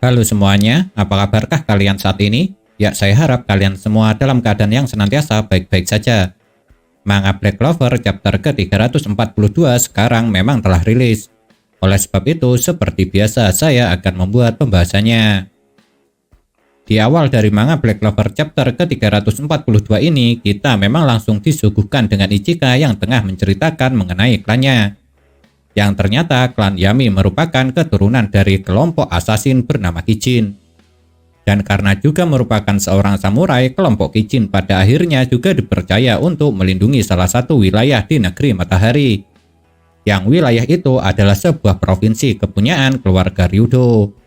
Halo semuanya, apa kabarkah kalian saat ini? Ya, saya harap kalian semua dalam keadaan yang senantiasa baik-baik saja. Manga Black Clover chapter ke-342 sekarang memang telah rilis. Oleh sebab itu, seperti biasa, saya akan membuat pembahasannya. Di awal dari manga Black Clover chapter ke-342 ini, kita memang langsung disuguhkan dengan Ichika yang tengah menceritakan mengenai klannya. Yang ternyata klan Yami merupakan keturunan dari kelompok asasin bernama Kijin. Dan karena juga merupakan seorang samurai, kelompok Kijin pada akhirnya juga dipercaya untuk melindungi salah satu wilayah di negeri Matahari. Yang wilayah itu adalah sebuah provinsi kepunyaan keluarga Ryudo.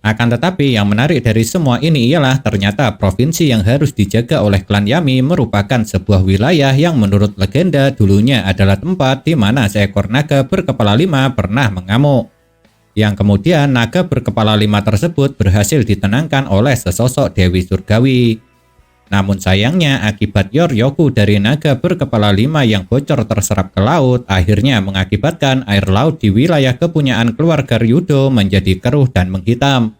Akan tetapi yang menarik dari semua ini ialah ternyata provinsi yang harus dijaga oleh klan Yami merupakan sebuah wilayah yang menurut legenda dulunya adalah tempat di mana seekor naga berkepala 5 pernah mengamuk. Yang kemudian naga berkepala 5 tersebut berhasil ditenangkan oleh sesosok Dewi Surgawi. Namun sayangnya akibat Yoryoku dari naga berkepala 5 yang bocor terserap ke laut akhirnya mengakibatkan air laut di wilayah kepunyaan keluarga Ryudo menjadi keruh dan menghitam.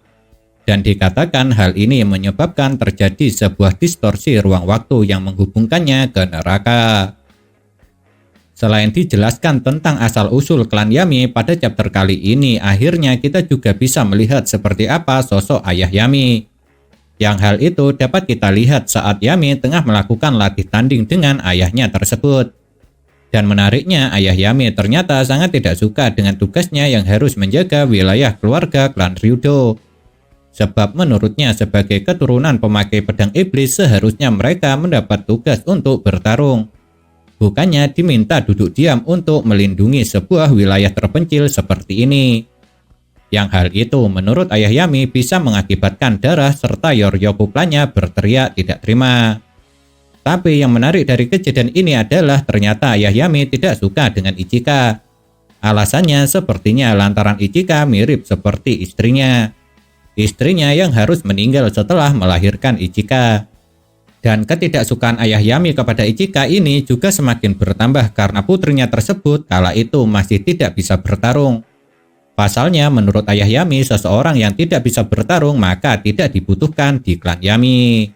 Dan dikatakan hal ini menyebabkan terjadi sebuah distorsi ruang waktu yang menghubungkannya ke neraka. Selain dijelaskan tentang asal-usul klan Yami pada chapter kali ini, akhirnya kita juga bisa melihat seperti apa sosok ayah Yami. Yang hal itu dapat kita lihat saat Yami tengah melakukan latih tanding dengan ayahnya tersebut. Dan menariknya, ayah Yami ternyata sangat tidak suka dengan tugasnya yang harus menjaga wilayah keluarga klan Ryudo. Sebab menurutnya sebagai keturunan pemakai pedang iblis seharusnya mereka mendapat tugas untuk bertarung. Bukannya diminta duduk diam untuk melindungi sebuah wilayah terpencil seperti ini. Yang hal itu menurut ayah Yami bisa mengakibatkan darah serta Yoryoku klannya berteriak tidak terima. Tapi yang menarik dari kejadian ini adalah ternyata ayah Yami tidak suka dengan Ichika. Alasannya sepertinya lantaran Ichika mirip seperti istrinya. Istrinya yang harus meninggal setelah melahirkan Ichika. Dan ketidaksukaan ayah Yami kepada Ichika ini juga semakin bertambah karena putrinya tersebut kala itu masih tidak bisa bertarung. Pasalnya menurut ayah Yami seseorang yang tidak bisa bertarung maka tidak dibutuhkan di klan Yami.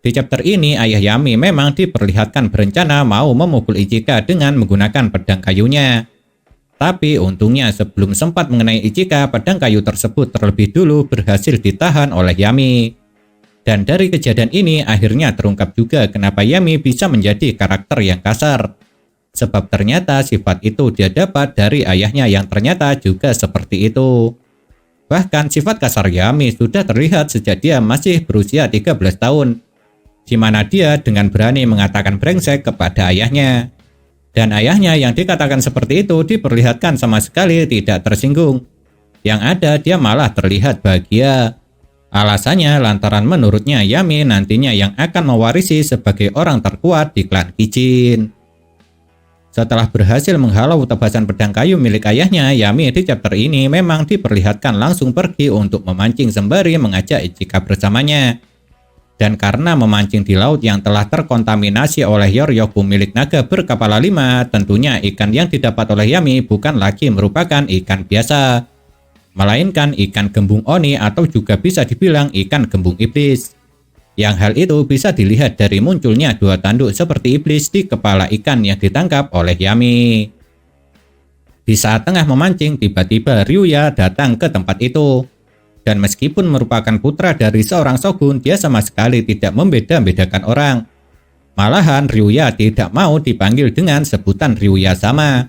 Di chapter ini ayah Yami memang diperlihatkan berencana mau memukul Ichika dengan menggunakan pedang kayunya. Tapi untungnya sebelum sempat mengenai Ichika, pedang kayu tersebut terlebih dulu berhasil ditahan oleh Yami. Dan dari kejadian ini akhirnya terungkap juga kenapa Yami bisa menjadi karakter yang kasar. Sebab ternyata sifat itu dia dapat dari ayahnya yang ternyata juga seperti itu. Bahkan sifat kasar Yami sudah terlihat sejak dia masih berusia 13 tahun. Di mana dia dengan berani mengatakan brengsek kepada ayahnya. Dan ayahnya yang dikatakan seperti itu diperlihatkan sama sekali tidak tersinggung. Yang ada dia malah terlihat bahagia. Alasannya lantaran menurutnya Yami nantinya yang akan mewarisi sebagai orang terkuat di klan Kijin. Setelah berhasil menghalau tebasan pedang kayu milik ayahnya, Yami di chapter ini memang diperlihatkan langsung pergi untuk memancing sembari mengajak Ichika bersamanya. Dan karena memancing di laut yang telah terkontaminasi oleh Yoryoku milik naga berkepala 5, tentunya ikan yang didapat oleh Yami bukan lagi merupakan ikan biasa, melainkan ikan gembung oni atau juga bisa dibilang ikan gembung iblis. Yang hal itu bisa dilihat dari munculnya dua tanduk seperti iblis di kepala ikan yang ditangkap oleh Yami. Di saat tengah memancing, tiba-tiba Ryuya datang ke tempat itu. Dan meskipun merupakan putra dari seorang shogun, dia sama sekali tidak membeda-bedakan orang. Malahan Ryuya tidak mau dipanggil dengan sebutan Ryuya sama.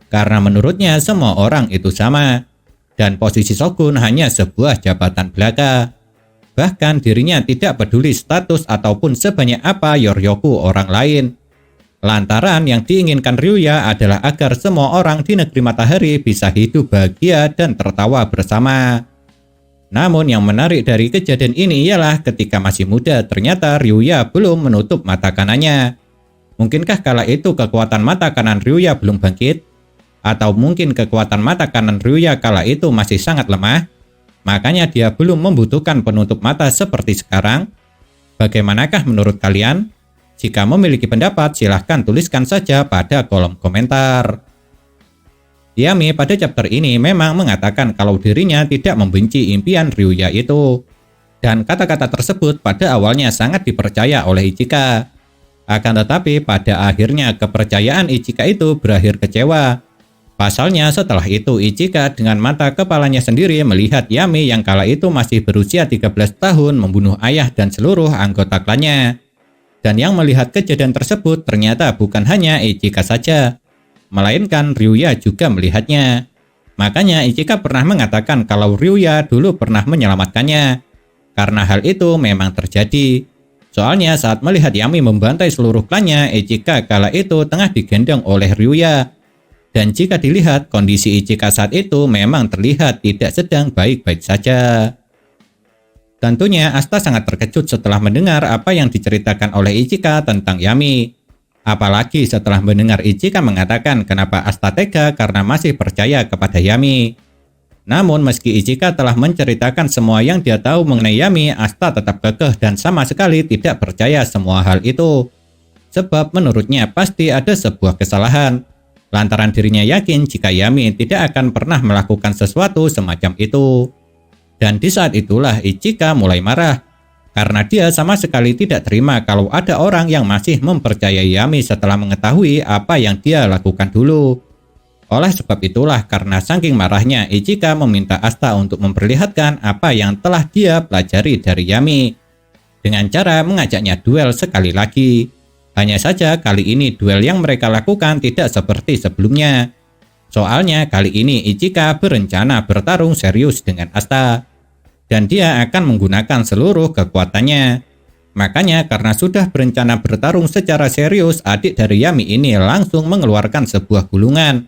Karena menurutnya semua orang itu sama. Dan posisi shogun hanya sebuah jabatan belaka. Bahkan dirinya tidak peduli status ataupun sebanyak apa Yoryoku orang lain. Lantaran yang diinginkan Ryuya adalah agar semua orang di negeri Matahari bisa hidup bahagia dan tertawa bersama. Namun yang menarik dari kejadian ini ialah ketika masih muda ternyata Ryuya belum menutup mata kanannya. Mungkinkah kala itu kekuatan mata kanan Ryuya belum bangkit? Atau mungkin kekuatan mata kanan Ryuya kala itu masih sangat lemah? Makanya dia belum membutuhkan penutup mata seperti sekarang. Bagaimanakah menurut kalian? Jika memiliki pendapat silahkan tuliskan saja pada kolom komentar. Yami pada chapter ini memang mengatakan kalau dirinya tidak membenci impian Ryuya itu. Dan kata-kata tersebut pada awalnya sangat dipercaya oleh Ichika. Akan tetapi pada akhirnya kepercayaan Ichika itu berakhir kecewa. Pasalnya setelah itu Ichika dengan mata kepalanya sendiri melihat Yami yang kala itu masih berusia 13 tahun membunuh ayah dan seluruh anggota klannya. Dan yang melihat kejadian tersebut ternyata bukan hanya Ichika saja, melainkan Ryuya juga melihatnya. Makanya Ichika pernah mengatakan kalau Ryuya dulu pernah menyelamatkannya. Karena hal itu memang terjadi. Soalnya saat melihat Yami membantai seluruh klannya, Ichika kala itu tengah digendong oleh Ryuya. Dan jika dilihat, kondisi Ichika saat itu memang terlihat tidak sedang baik-baik saja. Tentunya Asta sangat terkejut setelah mendengar apa yang diceritakan oleh Ichika tentang Yami. Apalagi setelah mendengar Ichika mengatakan kenapa Asta tega karena masih percaya kepada Yami. Namun meski Ichika telah menceritakan semua yang dia tahu mengenai Yami, Asta tetap kekeh dan sama sekali tidak percaya semua hal itu. Sebab menurutnya pasti ada sebuah kesalahan. Lantaran dirinya yakin jika Yami tidak akan pernah melakukan sesuatu semacam itu. Dan di saat itulah Ichika mulai marah. Karena dia sama sekali tidak terima kalau ada orang yang masih mempercayai Yami setelah mengetahui apa yang dia lakukan dulu. Oleh sebab itulah karena saking marahnya Ichika meminta Asta untuk memperlihatkan apa yang telah dia pelajari dari Yami. Dengan cara mengajaknya duel sekali lagi. Hanya saja kali ini duel yang mereka lakukan tidak seperti sebelumnya. Soalnya kali ini Ichika berencana bertarung serius dengan Asta. Dan dia akan menggunakan seluruh kekuatannya. Makanya karena sudah berencana bertarung secara serius, adik dari Yami ini langsung mengeluarkan sebuah gulungan.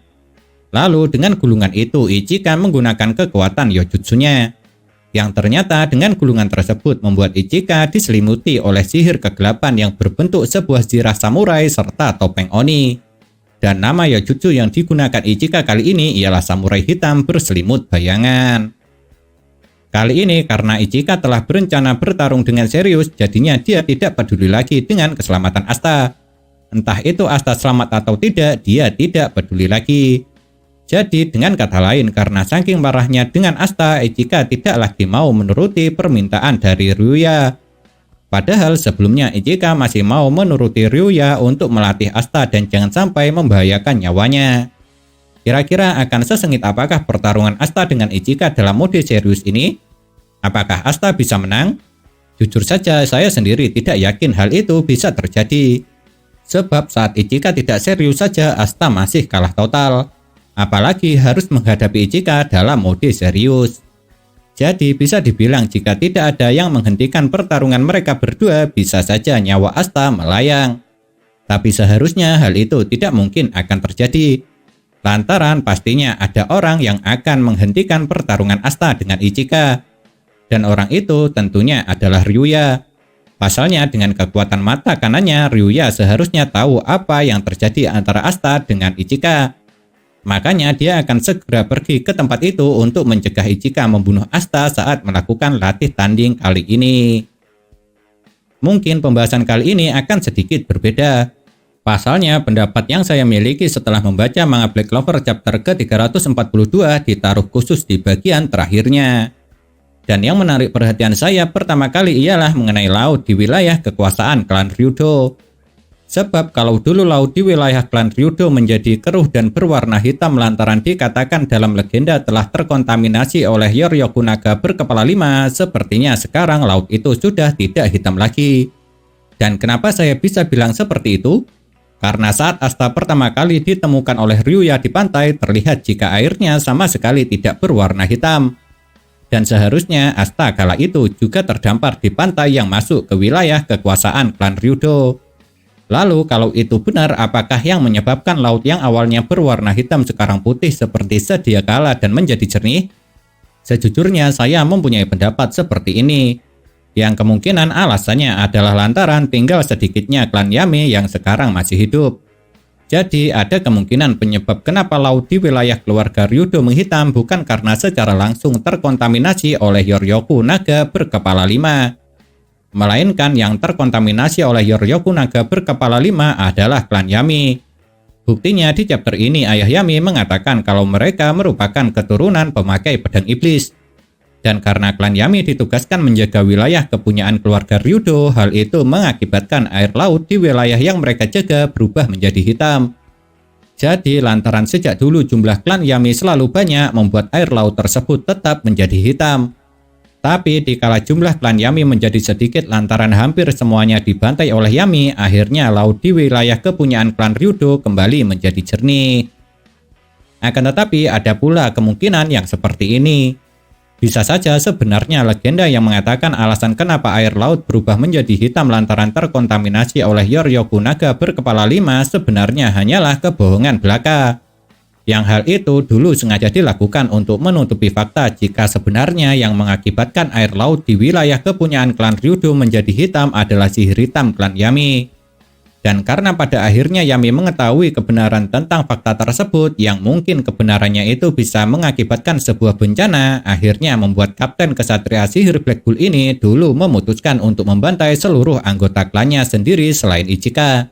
Lalu dengan gulungan itu Ichika menggunakan kekuatan Yojutsunya. Yang ternyata dengan gulungan tersebut membuat Ichika diselimuti oleh sihir kegelapan yang berbentuk sebuah zirah samurai serta topeng Oni. Dan nama Yojutsu yang digunakan Ichika kali ini ialah samurai hitam berselimut bayangan. Kali ini karena Ichika telah berencana bertarung dengan serius, jadinya dia tidak peduli lagi dengan keselamatan Asta. Entah itu Asta selamat atau tidak, dia tidak peduli lagi. Jadi dengan kata lain karena saking marahnya dengan Asta, Ichika tidak lagi mau menuruti permintaan dari Ryuya. Padahal sebelumnya Ichika masih mau menuruti Ryuya untuk melatih Asta dan jangan sampai membahayakan nyawanya. Kira-kira akan sesengit apakah pertarungan Asta dengan Ichika dalam mode serius ini? Apakah Asta bisa menang? Jujur saja saya sendiri tidak yakin hal itu bisa terjadi. Sebab saat Ichika tidak serius saja Asta masih kalah total. Apalagi harus menghadapi Ichika dalam mode serius. Jadi bisa dibilang jika tidak ada yang menghentikan pertarungan mereka berdua, bisa saja nyawa Asta melayang. Tapi seharusnya hal itu tidak mungkin akan terjadi. Lantaran pastinya ada orang yang akan menghentikan pertarungan Asta dengan Ichika. Dan orang itu tentunya adalah Ryuya. Pasalnya dengan kekuatan mata kanannya, Ryuya seharusnya tahu apa yang terjadi antara Asta dengan Ichika. Makanya dia akan segera pergi ke tempat itu untuk mencegah Ichika membunuh Asta saat melakukan latih tanding kali ini. Mungkin pembahasan kali ini akan sedikit berbeda. Pasalnya pendapat yang saya miliki setelah membaca manga Black Clover chapter ke-342 ditaruh khusus di bagian terakhirnya. Dan yang menarik perhatian saya pertama kali ialah mengenai laut di wilayah kekuasaan klan Ryudo. Sebab kalau dulu laut di wilayah klan Ryudo menjadi keruh dan berwarna hitam lantaran dikatakan dalam legenda telah terkontaminasi oleh Yoryoku naga berkepala 5, sepertinya sekarang laut itu sudah tidak hitam lagi. Dan kenapa saya bisa bilang seperti itu? Karena saat Asta pertama kali ditemukan oleh Ryuya di pantai, terlihat jika airnya sama sekali tidak berwarna hitam. Dan seharusnya Asta kala itu juga terdampar di pantai yang masuk ke wilayah kekuasaan klan Ryudo. Lalu kalau itu benar, apakah yang menyebabkan laut yang awalnya berwarna hitam sekarang putih seperti sedia kala dan menjadi jernih? Sejujurnya saya mempunyai pendapat seperti ini. Yang kemungkinan alasannya adalah lantaran tinggal sedikitnya klan Yami yang sekarang masih hidup. Jadi ada kemungkinan penyebab kenapa laut di wilayah keluarga Ryudo menghitam bukan karena secara langsung terkontaminasi oleh Yoryoku naga berkepala 5. Melainkan yang terkontaminasi oleh Yoryoku naga berkepala 5 adalah klan Yami. Buktinya di chapter ini Ayah Yami mengatakan kalau mereka merupakan keturunan pemakai pedang iblis. Dan karena klan Yami ditugaskan menjaga wilayah kepunyaan keluarga Ryudo, hal itu mengakibatkan air laut di wilayah yang mereka jaga berubah menjadi hitam. Jadi lantaran sejak dulu jumlah klan Yami selalu banyak membuat air laut tersebut tetap menjadi hitam. Tapi dikala jumlah klan Yami menjadi sedikit lantaran hampir semuanya dibantai oleh Yami, akhirnya laut di wilayah kepunyaan klan Ryudo kembali menjadi jernih. Akan tetapi ada pula kemungkinan yang seperti ini. Bisa saja sebenarnya legenda yang mengatakan alasan kenapa air laut berubah menjadi hitam lantaran terkontaminasi oleh Yoryoku naga berkepala 5 sebenarnya hanyalah kebohongan belaka. Yang hal itu dulu sengaja dilakukan untuk menutupi fakta jika sebenarnya yang mengakibatkan air laut di wilayah kepunyaan klan Ryudo menjadi hitam adalah sihir hitam klan Yami. Dan karena pada akhirnya Yami mengetahui kebenaran tentang fakta tersebut yang mungkin kebenarannya itu bisa mengakibatkan sebuah bencana, akhirnya membuat Kapten Kesatria Sihir Black Bull ini dulu memutuskan untuk membantai seluruh anggota klannya sendiri selain Ichika.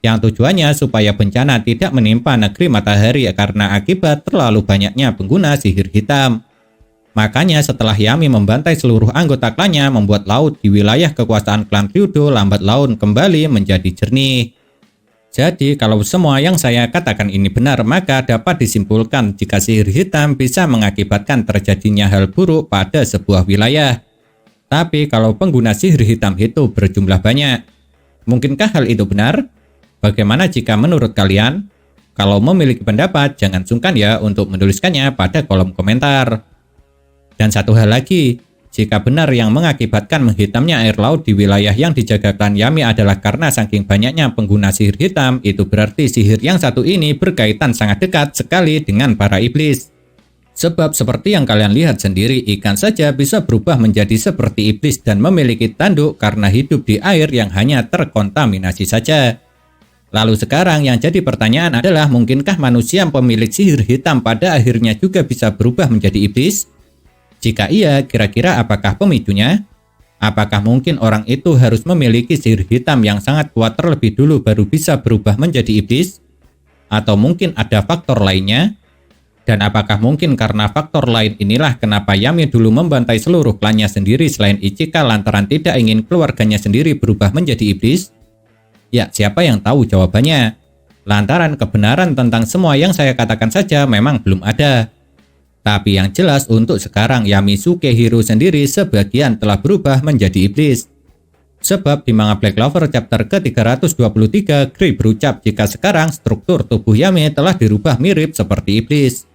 Yang tujuannya supaya bencana tidak menimpa negeri matahari karena akibat terlalu banyaknya pengguna sihir hitam. Makanya setelah Yami membantai seluruh anggota klannya, membuat laut di wilayah kekuasaan klan Ryudo lambat laun kembali menjadi jernih. Jadi kalau semua yang saya katakan ini benar, maka dapat disimpulkan jika sihir hitam bisa mengakibatkan terjadinya hal buruk pada sebuah wilayah. Tapi kalau pengguna sihir hitam itu berjumlah banyak, mungkinkah hal itu benar? Bagaimana jika menurut kalian? Kalau memiliki pendapat, jangan sungkan ya untuk menuliskannya pada kolom komentar. Dan satu hal lagi, jika benar yang mengakibatkan menghitamnya air laut di wilayah yang dijaga klan Yami adalah karena saking banyaknya pengguna sihir hitam, itu berarti sihir yang satu ini berkaitan sangat dekat sekali dengan para iblis. Sebab seperti yang kalian lihat sendiri, ikan saja bisa berubah menjadi seperti iblis dan memiliki tanduk karena hidup di air yang hanya terkontaminasi saja. Lalu sekarang yang jadi pertanyaan adalah, mungkinkah manusia pemilik sihir hitam pada akhirnya juga bisa berubah menjadi iblis? Jika iya, kira-kira apakah pemicunya? Apakah mungkin orang itu harus memiliki sihir hitam yang sangat kuat terlebih dulu baru bisa berubah menjadi iblis? Atau mungkin ada faktor lainnya? Dan apakah mungkin karena faktor lain inilah kenapa Yami dulu membantai seluruh klannya sendiri selain Ichika lantaran tidak ingin keluarganya sendiri berubah menjadi iblis? Ya, siapa yang tahu jawabannya? Lantaran kebenaran tentang semua yang saya katakan saja memang belum ada. Tapi yang jelas untuk sekarang Yami Sukehiro sendiri sebagian telah berubah menjadi iblis. Sebab di manga Black Clover chapter ke-323, Grey berucap jika sekarang struktur tubuh Yami telah dirubah mirip seperti iblis.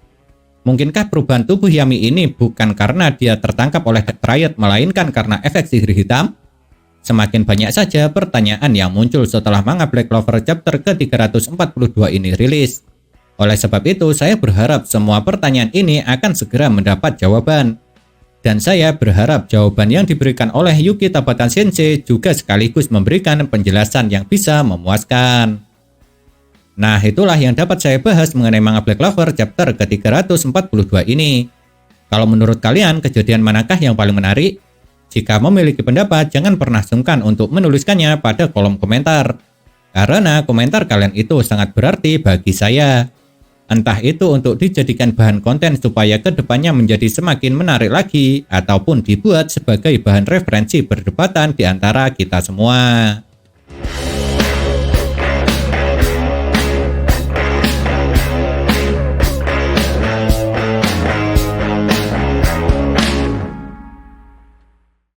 Mungkinkah perubahan tubuh Yami ini bukan karena dia tertangkap oleh Triad melainkan karena efek sihir hitam? Semakin banyak saja pertanyaan yang muncul setelah manga Black Clover chapter ke-342 ini rilis. Oleh sebab itu, saya berharap semua pertanyaan ini akan segera mendapat jawaban. Dan saya berharap jawaban yang diberikan oleh Yuki Tabata Sensei juga sekaligus memberikan penjelasan yang bisa memuaskan. Nah, itulah yang dapat saya bahas mengenai manga Black Clover chapter ke-342 ini. Kalau menurut kalian, kejadian manakah yang paling menarik? Jika memiliki pendapat, jangan pernah sungkan untuk menuliskannya pada kolom komentar. Karena komentar kalian itu sangat berarti bagi saya. Entah itu untuk dijadikan bahan konten supaya kedepannya menjadi semakin menarik lagi, ataupun dibuat sebagai bahan referensi perdebatan di antara kita semua.